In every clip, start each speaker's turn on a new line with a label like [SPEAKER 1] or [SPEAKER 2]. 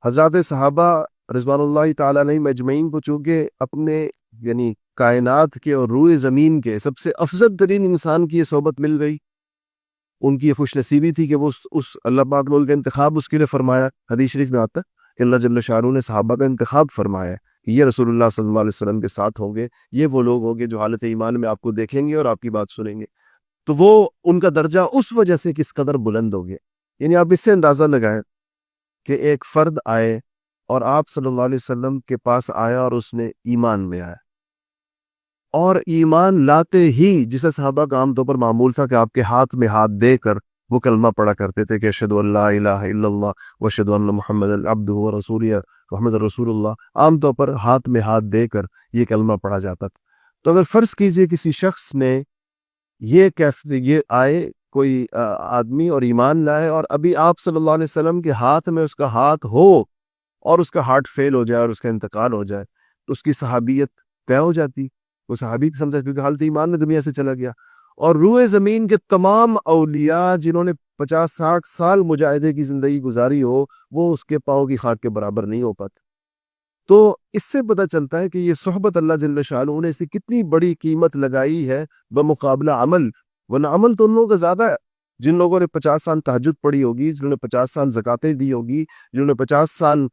[SPEAKER 1] حضرات صحابہ رضوان اللہ تعالیٰ علیہم اجمعین کو چونکہ اپنے یعنی کائنات کے اور روئے زمین کے سب سے افضل ترین انسان کی یہ صحبت مل گئی، ان کی یہ خوش نصیبی تھی کہ وہ اس اللہ پاک نے ان کا انتخاب اس کے لیے فرمایا۔ حدیث شریف میں آتا ہے کہ اللہ جل شانہ نے صحابہ کا انتخاب فرمایا ہے کہ یہ رسول اللہ صلی اللہ علیہ وسلم کے ساتھ ہوں گے، یہ وہ لوگ ہوں گے جو حالت ایمان میں آپ کو دیکھیں گے اور آپ کی بات سنیں گے۔ تو وہ ان کا درجہ اس وجہ سے کس قدر بلند ہو گیا، یعنی آپ اس سے اندازہ لگائیں کہ ایک فرد آئے اور آپ صلی اللہ علیہ وسلم کے پاس آیا اور اس نے ایمان لے آیا، اور ایمان لاتے ہی جسے صحابہ کا عام طور پر معمول تھا کہ آپ کے ہاتھ میں ہاتھ دے کر وہ کلمہ پڑھا کرتے تھے کہ اشہد ان لا الہ الا اللہ واشہد ان محمد عبدہ ورسولہ، محمد رسول اللہ، عام طور پر ہاتھ میں ہاتھ دے کر یہ کلمہ پڑھا جاتا تھا۔ تو اگر فرض کیجئے کسی شخص نے یہ آئے کوئی آدمی اور ایمان لائے، اور ابھی آپ صلی اللہ علیہ وسلم کے ہاتھ میں اس کا ہاتھ ہو اور اس کا ہارٹ فیل ہو جائے اور اس کا انتقال ہو جائے، تو اس کی صحابیت طے ہو جاتی، وہ صحابی سمجھا کیونکہ حالت ایمان میں دنیا سے چلا گیا۔ اور روئے زمین کے تمام اولیاء جنہوں نے 50-60 سال مجاہدے کی زندگی گزاری ہو، وہ اس کے پاؤں کی خاک کے برابر نہیں ہو پاتے۔ تو اس سے پتہ چلتا ہے کہ یہ صحبت اللہ جل شانہ نے اسے کتنی بڑی قیمت لگائی ہے بمقابلہ عمل، ورنہ عمل تو ان لوگوں کا زیادہ ہے جن لوگوں نے 50 سال تہجد پڑھی ہوگی، جنہوں نے 50 سال زکاتیں دی ہوگی، جنہوں نے 50 سال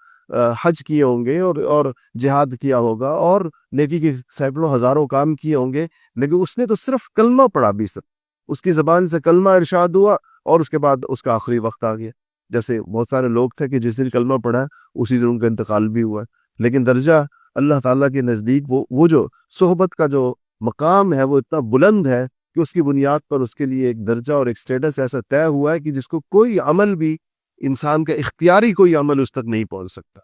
[SPEAKER 1] حج کیے ہوں گے اور جہاد کیا ہوگا اور نیکی کے سینکڑوں ہزاروں کام کیے ہوں گے، لیکن اس نے تو صرف کلمہ پڑھا بھی اس کی زبان سے کلمہ ارشاد ہوا اور اس کے بعد اس کا آخری وقت آ گیا۔ جیسے بہت سارے لوگ تھے کہ جس دن کلمہ پڑھا اسی دن ان کا انتقال بھی ہوا، لیکن درجہ اللہ تعالیٰ کے نزدیک وہ جو صحبت کا جو مقام ہے وہ اتنا بلند ہے کہ اس کی بنیاد پر اس کے لیے ایک درجہ اور ایک سٹیٹس ایسا طے ہوا ہے کہ جس کو کوئی عمل بھی، انسان کا اختیاری کوئی عمل اس تک نہیں پہنچ سکتا۔